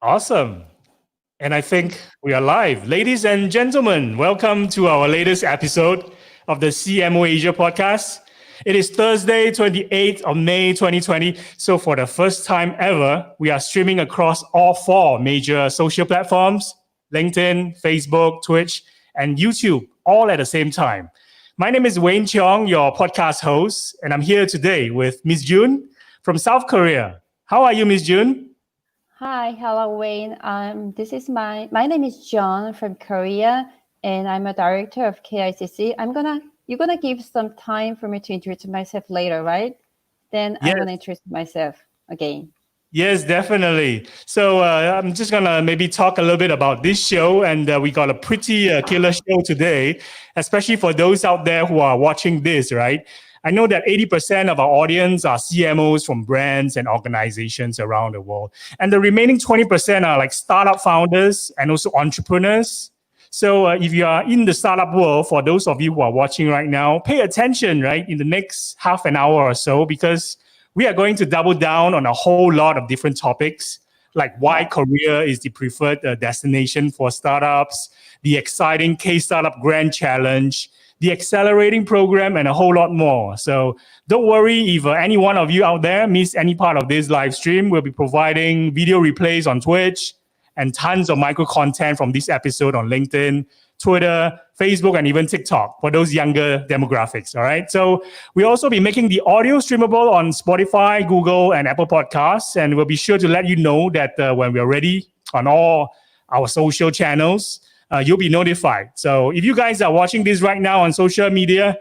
Awesome. And I think we are live. Ladies and gentlemen, welcome to our latest episode of the CMO Asia podcast. It is Thursday, 28th of May, 2020. So for the first time ever, we are streaming across all four major social platforms, LinkedIn, Facebook, Twitch, and YouTube, all at the same time. My name is Wayne Cheong, your podcast host, and I'm here today with Miss June from South Korea. How are you, Miss June? Hi, hello Wayne. This is my name is John from Korea, and I'm a director of KICC. You're gonna give some time for me to introduce myself later, right? Then I'm gonna introduce myself again. Yes, definitely. So I'm just going to maybe talk a little bit about this show. And we got a pretty killer show today, especially for those out there who are watching this, right? I know that 80% of our audience are CMOs from brands and organizations around the world. And the remaining 20% are like startup founders and also entrepreneurs. So if you are in the startup world, for those of you who are watching right now, pay attention, right, in the next half an hour or so, because we are going to double down on a whole lot of different topics, like why Korea is the preferred destination for startups, the exciting K-Startup Grand Challenge, the accelerating program, and a whole lot more. So don't worry if any one of you out there miss any part of this live stream. We'll be providing video replays on Twitch and tons of micro content from this episode on LinkedIn, Twitter, Facebook, and even TikTok for those younger demographics. All right. So we'll also be making the audio streamable on Spotify, Google, and Apple Podcasts. And we'll be sure to let you know that when we're ready on all our social channels, you'll be notified. So if you guys are watching this right now on social media,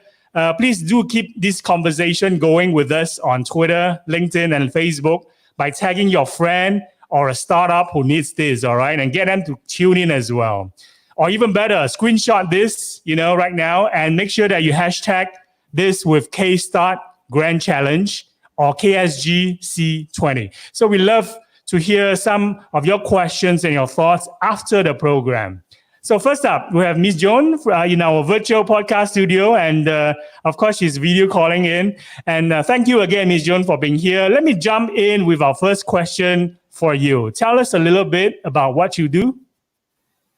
please do keep this conversation going with us on Twitter, LinkedIn, and Facebook by tagging your friend or a startup who needs this. All right. And get them to tune in as well. Or even better, screenshot this, right now, and make sure that you hashtag this with K-Start Grand Challenge or KSGC 20. So we love to hear some of your questions and your thoughts after the program. So first up, we have Miss Joan in our virtual podcast studio, and of course, she's video calling in. And thank you again, Miss Joan, for being here. Let me jump in with our first question for you. Tell us a little bit about what you do.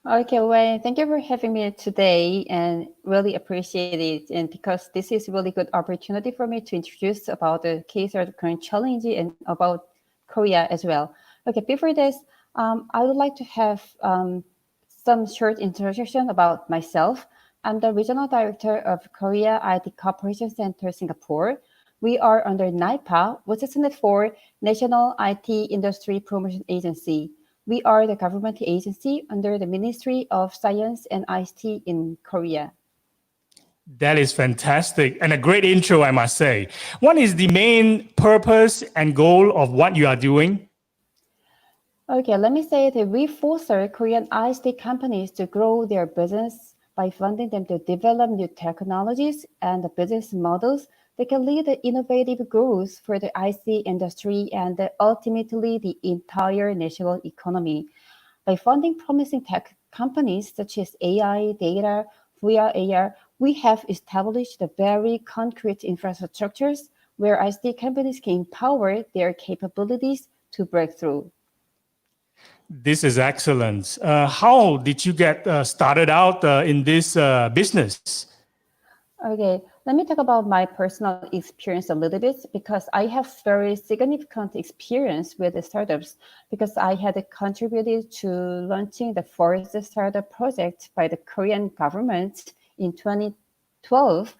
Okay, Wayne, thank you for having me today and really appreciate it. And because this is a really good opportunity for me to introduce about the K-Startup Grand Challenge and about Korea as well. Okay, before this, I would like to have some short introduction about myself. I'm the Regional Director of Korea IT Cooperation Center Singapore. We are under NIPA, which is for National IT Industry Promotion Agency. We are the government agency under the Ministry of Science and ICT in Korea. That is fantastic and a great intro, I must say. What is the main purpose and goal of what you are doing? Okay, let me say that we foster Korean ICT companies to grow their business by funding them to develop new technologies and business models that can lead to innovative growth for the IC industry and ultimately the entire national economy. By funding promising tech companies such as AI, data, VR, AR, we have established the very concrete infrastructures where ICT companies can empower their capabilities to break through. This is excellent. How did you get started out in this business? Okay, let me talk about my personal experience a little bit because I have very significant experience with the startups because I had contributed to launching the first startup project by the Korean government in 2012.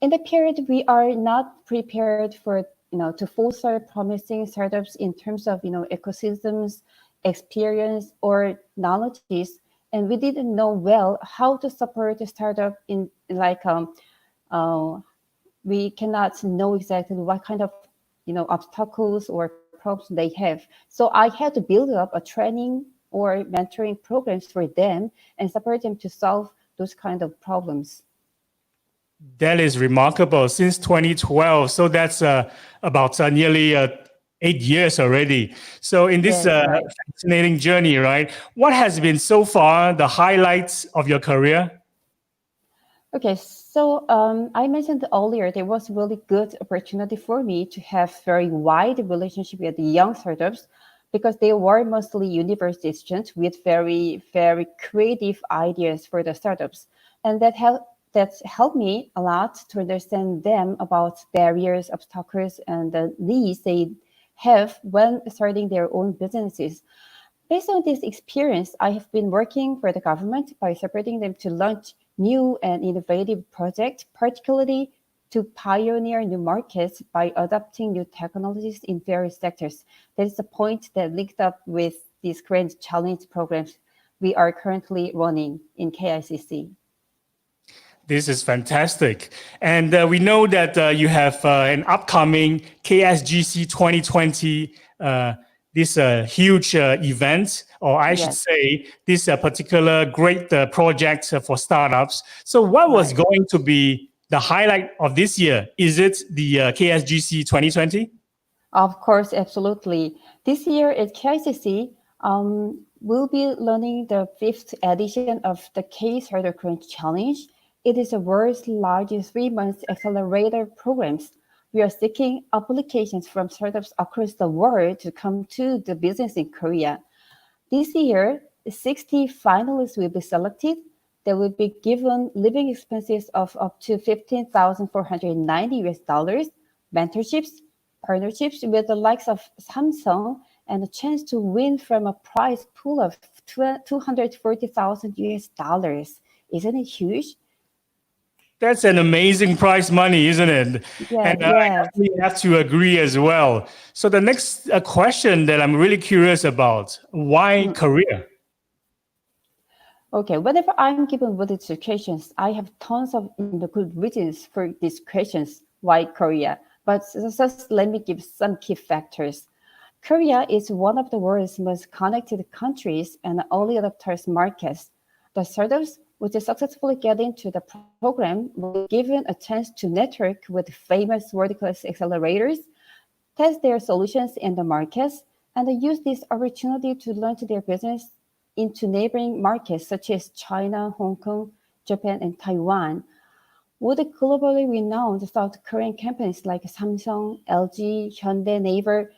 In the period, we are not prepared for, to foster promising startups in terms of, ecosystems, experience, or knowledges. And we didn't know well how to support the startup in we cannot know exactly what kind of obstacles or problems they have. So I had to build up a training or mentoring programs for them and support them to solve those kind of problems. That is remarkable. Since 2012, so that's about nearly 8 years already. So in this Right. fascinating journey, right, what has been so far the highlights of your career? Okay, so I mentioned earlier there was really good opportunity for me to have very wide relationship with the young startups, because they were mostly university students with very, very creative ideas for the startups. And that's helped me a lot to understand them about barriers, obstacles, and the needs they have when starting their own businesses. Based on this experience, I have been working for the government by supporting them to launch new and innovative projects, particularly to pioneer new markets by adopting new technologies in various sectors. That is the point that linked up with these grand challenge programs we are currently running in KICC. This is fantastic. And we know that you have an upcoming KSGC 2020, this huge event, or I should Yes. say, this particular great project for startups. So what was Right. going to be the highlight of this year? Is it the KSGC 2020? Of course, absolutely. This year at KICC, we'll be learning the fifth edition of the K-Starter Crunch Challenge. It is the world's largest 3-month accelerator programs. We are seeking applications from startups across the world to come to the business in Korea. This year, 60 finalists will be selected. They will be given living expenses of up to 15,490 US dollars, mentorships, partnerships with the likes of Samsung, and a chance to win from a prize pool of 240,000 US dollars. Isn't it huge? That's an amazing prize money, isn't it? Yeah, And I yes. definitely have to agree as well. So the next question that I'm really curious about, why Korea? Okay, whenever I'm given with these questions, I have tons of good reasons for these questions. Why Korea? But just let me give some key factors. Korea is one of the world's most connected countries and early adopters markets. The startups which successfully get into the program will be given a chance to network with famous world-class accelerators, test their solutions in the markets, and use this opportunity to launch their business into neighboring markets such as China, Hong Kong, Japan, and Taiwan. Would globally renowned South Korean companies like Samsung, LG, Hyundai, Naver,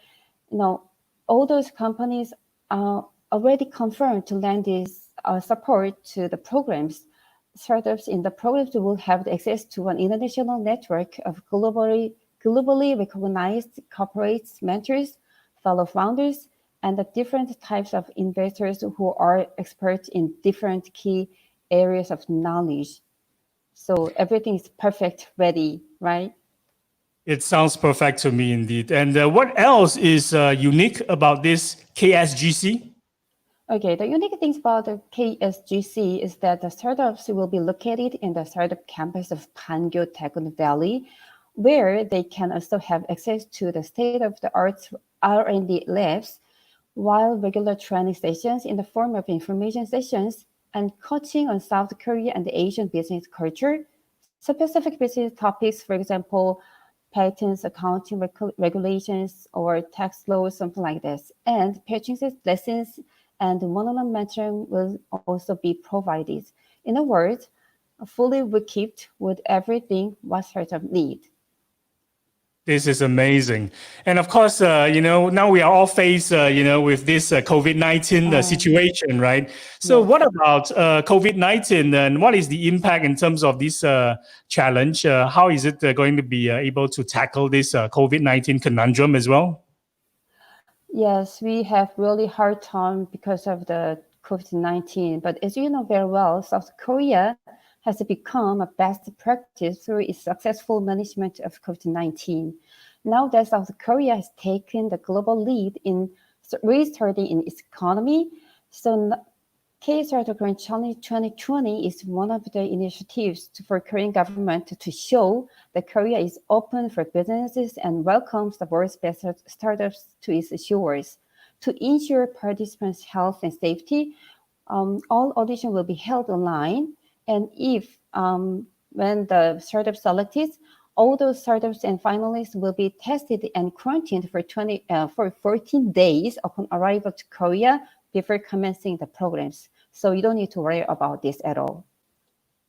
all those companies are already confirmed to lend this support to the programs. Startups in the programs will have access to an international network of globally recognized corporates, mentors, fellow founders, and the different types of investors who are experts in different key areas of knowledge. So everything is perfect, ready, right? It sounds perfect to me indeed. And what else is unique about this KSGC? Okay, the unique things about the KSGC is that the startups will be located in the startup campus of Pangyo Daegun Valley, where they can also have access to the state-of-the-art R&D labs, while regular training sessions in the form of information sessions and coaching on South Korea and the Asian business culture, specific business topics, for example, patents, accounting regulations, or tax laws, something like this, and pitching lessons and one-on-one mentoring will also be provided. In other words, fully equipped with everything what startup need. This is amazing. And of course, now we are all faced, with this COVID-19 situation, right? So Yes. what about COVID-19 and what is the impact in terms of this challenge? How is it going to be able to tackle this COVID-19 conundrum as well? Yes, we have really hard time because of the COVID-19. But as you know very well, South Korea has become a best practice through its successful management of COVID-19. Now that South Korea has taken the global lead in restarting in its economy, so K-Starter Grant Challenge 2020 is one of the initiatives for Korean government to show that Korea is open for businesses and welcomes the world's best startups to its shores. To ensure participants' health and safety, all auditions will be held online. And if when the startup selected, all those startups and finalists will be tested and quarantined for 14 days upon arrival to Korea before commencing the programs. So you don't need to worry about this at all.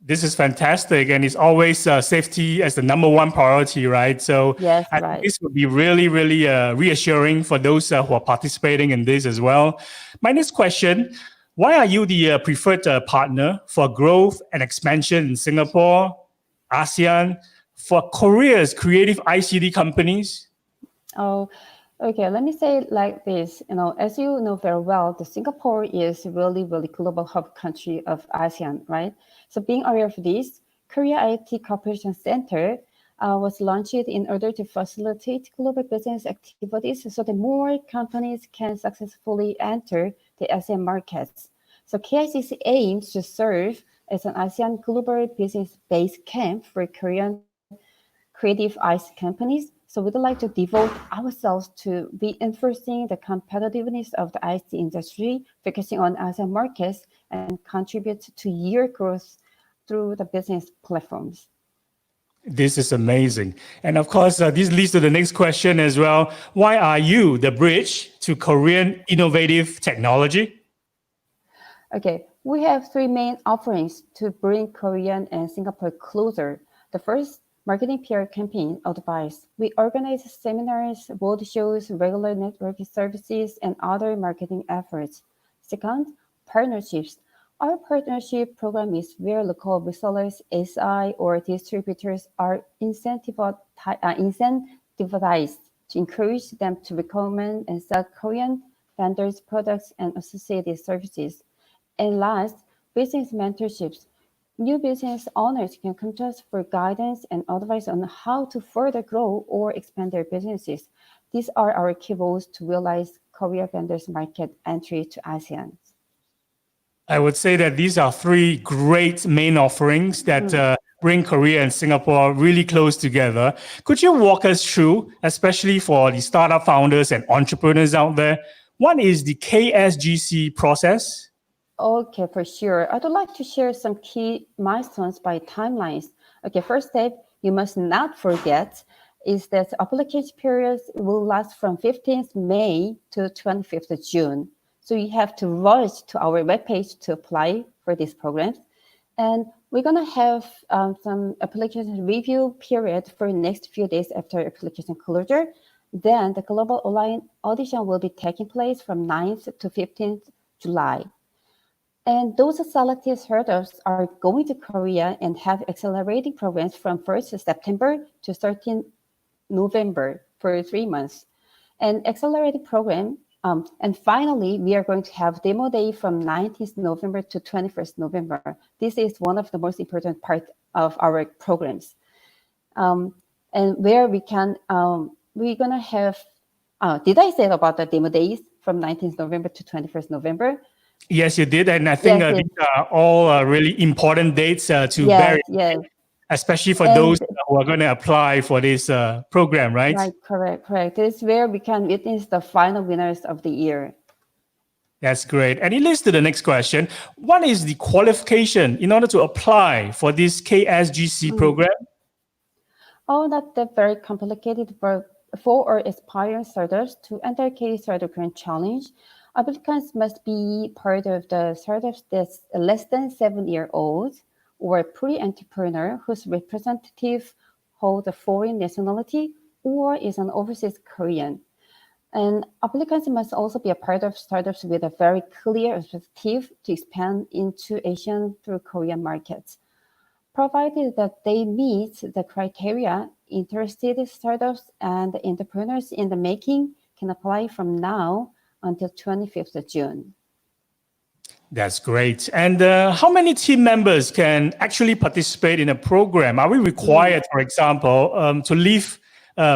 This is fantastic, and it's always safety as the number one priority, right? So Yes, I think right. this would be really, really reassuring for those who are participating in this as well. My next question, why are you the preferred partner for growth and expansion in Singapore, ASEAN, for Korea's creative ICT companies? Oh, okay. Let me say it like this. As you know very well, the Singapore is really, really global hub country of ASEAN, right? So being aware of this, Korea IT Cooperation Center was launched in order to facilitate global business activities so that more companies can successfully enter the ASEAN markets. So KICC aims to serve as an ASEAN global business base camp for Korean creative ICE companies. So we'd like to devote ourselves to reinforcing the competitiveness of the ICT industry, focusing on ASEAN markets, and contribute to year growth through the business platforms. This is amazing. And of course, this leads to the next question as well. Why are you the bridge to Korean innovative technology? Okay, we have three main offerings to bring Korean and Singapore closer. The first, marketing PR campaign advice. We organize seminars, roadshows, regular networking services, and other marketing efforts. Second, partnerships. Our partnership program is where local resellers, SI, or distributors are incentivized to encourage them to recommend and sell Korean vendors' products and associated services. And last, business mentorships. New business owners can come to us for guidance and advice on how to further grow or expand their businesses. These are our key roles to realize Korea vendors market entry to ASEAN. I would say that these are three great main offerings that bring Korea and Singapore really close together. Could you walk us through, especially for the startup founders and entrepreneurs out there, what is the KSGC process? Okay, for sure. I'd like to share some key milestones by timelines. Okay, first step, you must not forget is that application periods will last from 15th May to 25th June. So you have to rush to our webpage to apply for these programs. And we're going to have some application review period for the next few days after application closure. Then the global online audition will be taking place from 9th to 15th July. And those selected startups are going to Korea and have accelerating programs from 1st September to 13th November for 3 months. And accelerated program, and finally, we are going to have demo day from 19th November to 21st November. This is one of the most important parts of our programs. And where we can, we're gonna have, did I say about the demo days from 19th November to 21st November? Yes, you did. And I think Yes, these are all really important dates to bear in mind, especially for those who are going to apply for this program, right? Right, correct. This is where we can witness the final winners of the year. That's great. And it leads to the next question. What is the qualification in order to apply for this KSGC program? Oh, not that very complicated, but for our aspiring startups to enter KSGC Startup Grand Challenge, applicants must be part of the startups that's less than 7-year-old or a pre-entrepreneur whose representative holds a foreign nationality or is an overseas Korean. And applicants must also be a part of startups with a very clear objective to expand into Asian through Korean markets. Provided that they meet the criteria, interested startups and entrepreneurs in the making can apply from now until 25th of June. That's great. And how many team members can actually participate in a program? Are we required, for example, to live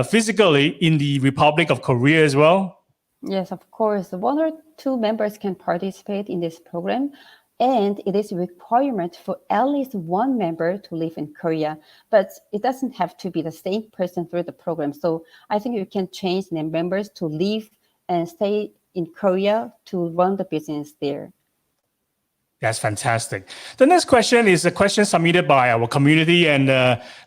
physically in the Republic of Korea as well? Yes, of course. 1 or 2 members can participate in this program, and it is a requirement for at least 1 member to live in Korea, but it doesn't have to be the same person through the program. So I think you can change the members to live and stay in Korea to run the business there. That's fantastic. The next question is a question submitted by our community, and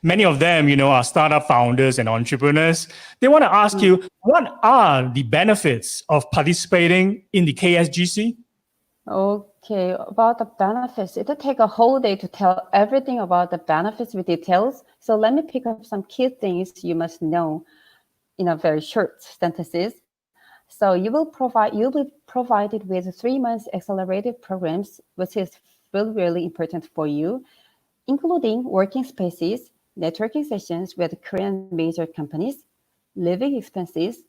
many of them, are startup founders and entrepreneurs. They want to ask you, what are the benefits of participating in the KSGC? Okay, about the benefits, it'll take a whole day to tell everything about the benefits with details. So let me pick up some key things you must know in a very short sentences. So you'll be provided with 3 months accelerated programs, which is really important for you, including working spaces, networking sessions with Korean major companies, living expenses,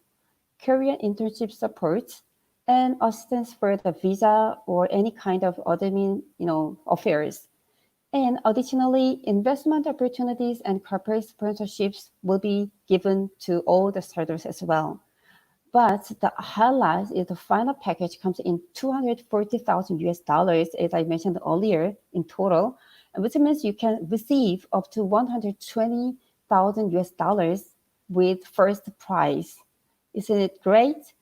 Korean internship support, and assistance for the visa or any kind of admin, affairs. And additionally, investment opportunities and corporate sponsorships will be given to all the startups as well. But the highlight is the final package comes in 240,000 US dollars, as I mentioned earlier, in total, which means you can receive up to 120,000 US dollars with first prize. Isn't it great?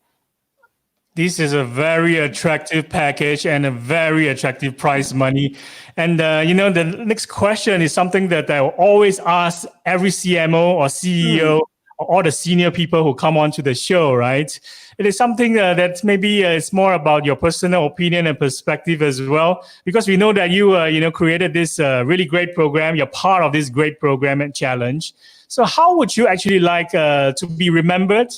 This is a very attractive package and a very attractive prize money. And the next question is something that I will always ask every CMO or CEO or all the senior people who come onto the show, right? It is something that maybe it's more about your personal opinion and perspective as well, because we know that you created this really great program. You're part of this great program and challenge. So how would you actually like to be remembered?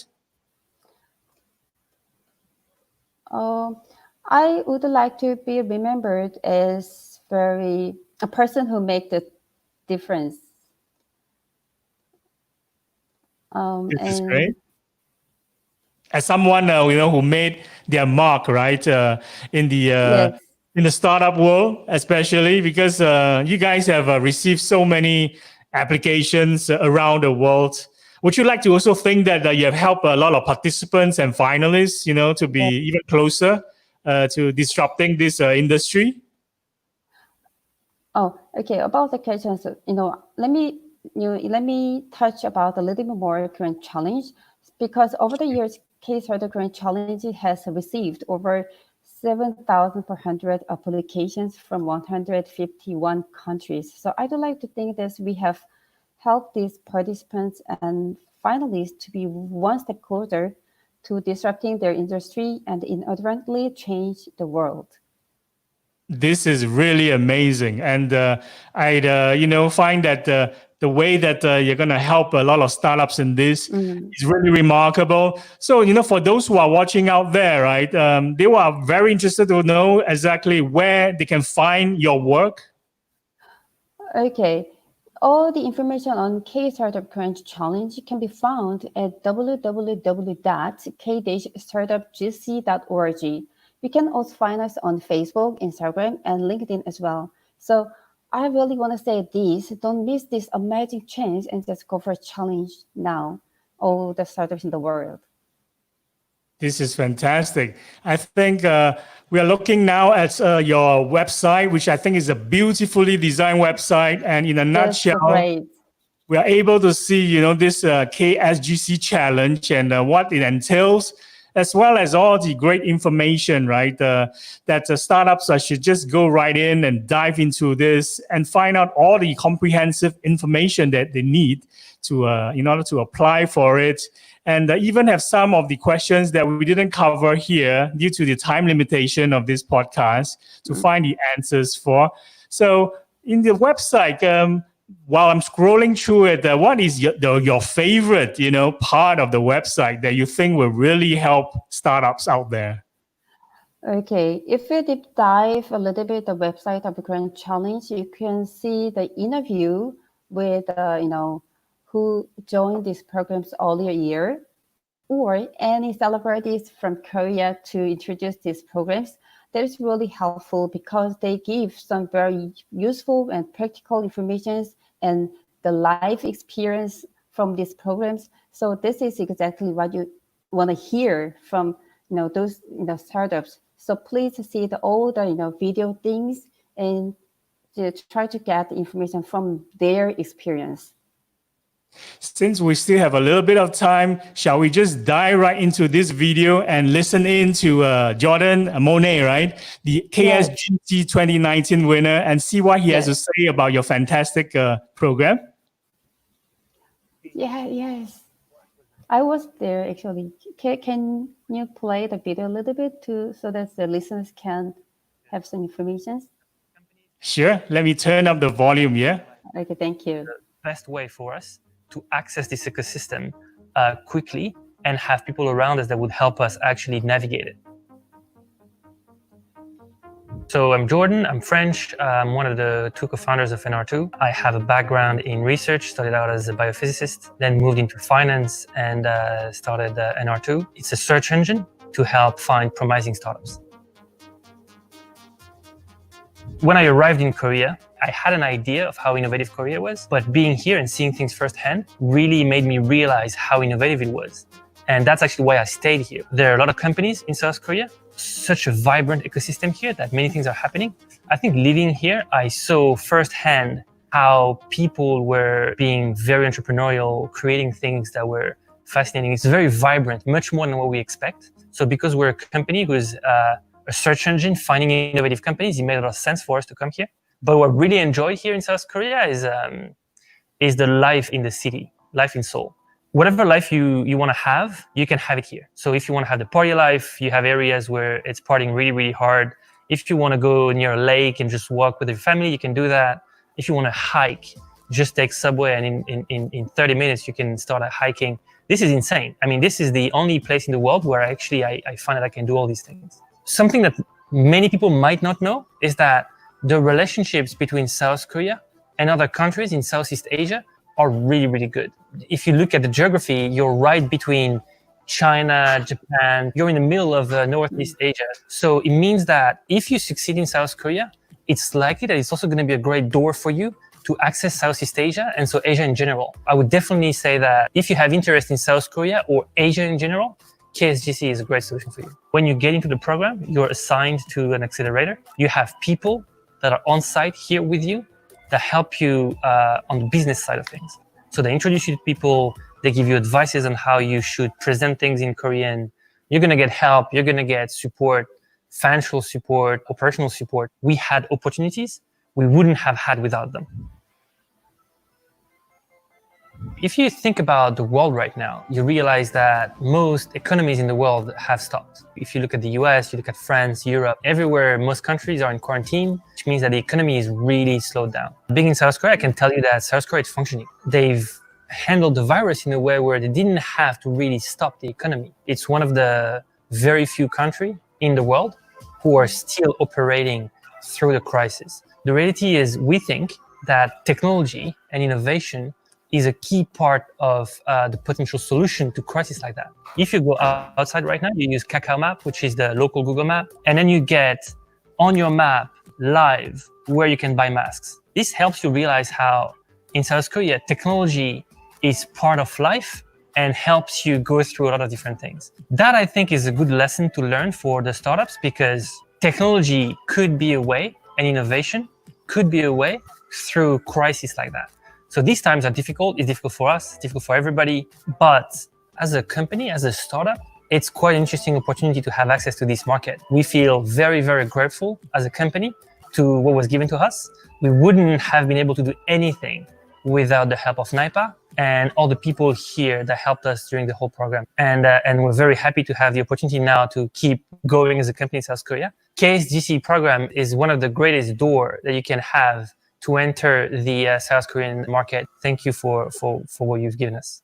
I would like to be remembered as a person who make the difference. This is And great. As someone who made their mark, right, yes, in the startup world, especially because you guys have received so many applications around the world. Would you like to also think that you have helped a lot of participants and finalists, to be even closer to disrupting this industry? oh, okay. About the questions, let me touch about a little bit more current challenge, because over the years, KSGC current challenge has received over 7,400 applications from 151 countries. So I'd like to think that we have helped these participants and finalists to be one step closer to disrupting their industry and inadvertently change the world. This is really amazing, and I'd find that the way that you're going to help a lot of startups in this is really remarkable. So for those who are watching out there, right, they were very interested to know exactly where they can find your work. Okay. All the information on K Startup Crunch Challenge can be found at www.k-startupgc.org. You can also find us on Facebook, Instagram, and LinkedIn as well. So I really want to say this, don't miss this amazing chance and just go for a challenge now, all the startups in the world. This is fantastic. I think we are looking now at your website, which I think is a beautifully designed website. And in a nutshell, Great. we are able to see, this KSGC challenge and what it entails, as well as all the great information, right? That startups should just go right in and dive into this and find out all the comprehensive information that they need to, in order to apply for it. And even have some of the questions that we didn't cover here due to the time limitation of this podcast to find the answers for. So in the website, while I'm scrolling through it, what is your favorite, part of the website that you think will really help startups out there? Okay, if you deep dive a little bit the website of the current challenge, you can see the interview with who joined these programs earlier year, or any celebrities from Korea to introduce these programs. That is really helpful because they give some very useful and practical information and the life experience from these programs. So this is exactly what you want to hear from those startups. So please see all the video things and to try to get the information from their experience. Since we still have a little bit of time, shall we just dive right into this video and listen in to Jordan Monet, right? The KSGC 2019 winner, and see what he has to say about your fantastic program? Yeah, yes. I was there actually. Can you play the video a little bit too, so that the listeners can have some information? Sure. Let me turn up the volume, yeah? Okay, thank you. Best way for us to access this ecosystem quickly and have people around us that would help us actually navigate it. So I'm Jordan, I'm French, I'm one of the two co-founders of NR2. I have a background in research, started out as a biophysicist, then moved into finance and started NR2. It's a search engine to help find promising startups. When I arrived in Korea, I had an idea of how innovative Korea was, but being here and seeing things firsthand really made me realize how innovative it was. And that's actually why I stayed here. There are a lot of companies in South Korea, such a vibrant ecosystem here that many things are happening. I think living here, I saw firsthand how people were being very entrepreneurial, creating things that were fascinating. It's very vibrant, much more than what we expect. So because we're a company who's a search engine finding innovative companies, it made a lot of sense for us to come here. But what I really enjoy here in South Korea is the life in the city, life in Seoul. Whatever life you want to have, you can have it here. So if you want to have the party life, you have areas where it's partying really, really hard. If you want to go near a lake and just walk with your family, you can do that. If you want to hike, just take subway and in 30 minutes, you can start hiking. This is insane. I mean, this is the only place in the world where I find that I can do all these things. Something that many people might not know is that the relationships between South Korea and other countries in Southeast Asia are really, really good. If you look at the geography, you're right between China, Japan, you're in the middle of Northeast Asia. So it means that if you succeed in South Korea, it's likely that it's also going to be a great door for you to access Southeast Asia and so Asia in general. I would definitely say that if you have interest in South Korea or Asia in general, KSGC is a great solution for you. When you get into the program, you're assigned to an accelerator. You have people that are on site here with you that help you on the business side of things. So they introduce you to people, they give you advices on how you should present things in Korean. You're going to get help, you're going to get support, financial support, operational support. We had opportunities we wouldn't have had without them. If you think about the world right now, you realize that most economies in the world have stopped. If you look at the US, you look at France, Europe, everywhere, most countries are in quarantine, which means that the economy is really slowed down. Being in South Korea, I can tell you that South Korea is functioning. They've handled the virus in a way where they didn't have to really stop the economy. It's one of the very few countries in the world who are still operating through the crisis. The reality is we think that technology and innovation is a key part of the potential solution to crisis like that. If you go outside right now, you use Kakao Map, which is the local Google map, and then you get on your map live where you can buy masks. This helps you realize how in South Korea, technology is part of life and helps you go through a lot of different things. That I think is a good lesson to learn for the startups because technology could be a way and innovation could be a way through crisis like that. So these times are difficult. It's difficult for us, it's difficult for everybody. But as a company, as a startup, it's quite an interesting opportunity to have access to this market. We feel very, very grateful as a company to what was given to us. We wouldn't have been able to do anything without the help of NIPA and all the people here that helped us during the whole program. And we're very happy to have the opportunity now to keep going as a company in South Korea. KSGC program is one of the greatest doors that you can have to enter the South Korean market. Thank you for what you've given us.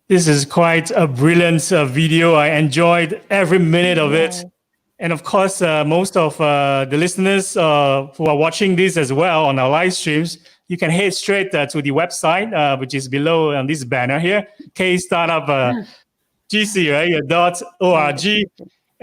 This is quite a brilliant video. I enjoyed every minute of it. And of course, most of the listeners who are watching this as well on our live streams, you can head straight to the website, which is below on this banner here, kstartup.gc, right? .org.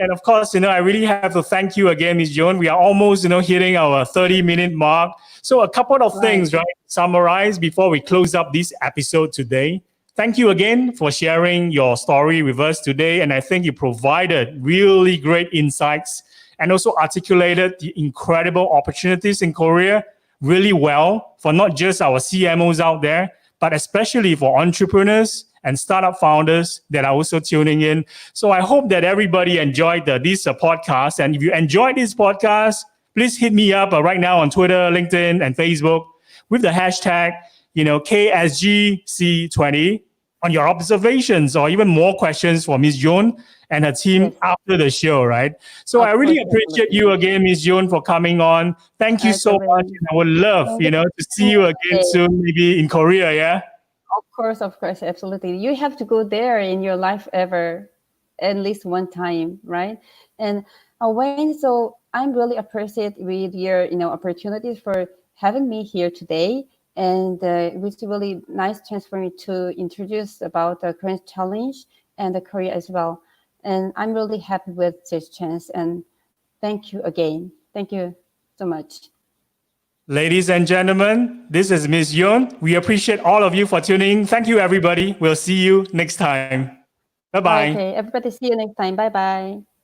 And of course, I really have to thank you again, Ms. Joan. We are almost, hitting our 30-minute mark. So a couple of things, right? Summarize before we close up this episode today. Thank you again for sharing your story with us today. And I think you provided really great insights and also articulated the incredible opportunities in Korea really well for not just our CMOs out there, but especially for entrepreneurs and startup founders that are also tuning in. So I hope that everybody enjoyed this podcast. And if you enjoyed this podcast, please hit me up right now on Twitter, LinkedIn, and Facebook with the hashtag, KSGC20. on your observations or even more questions for Ms. Yoon and her team Yes. after the show, right? So Of I really course, appreciate absolutely. you again, Ms. Yoon, for coming on. Thank you so much. And I would love, Thank you to see you again soon, maybe in Korea, yeah? Of course, absolutely. You have to go there in your life ever, at least one time, right? And Wayne, so I'm really appreciate with your, opportunities for having me here today. And it was a really nice chance for me to introduce about the current challenge and the Korea as well. And I'm really happy with this chance. And thank you again. Thank you so much. Ladies and gentlemen, this is Ms. Yoon. We appreciate all of you for tuning in. Thank you, everybody. We'll see you next time. Bye-bye. Okay, everybody, see you next time. Bye-bye.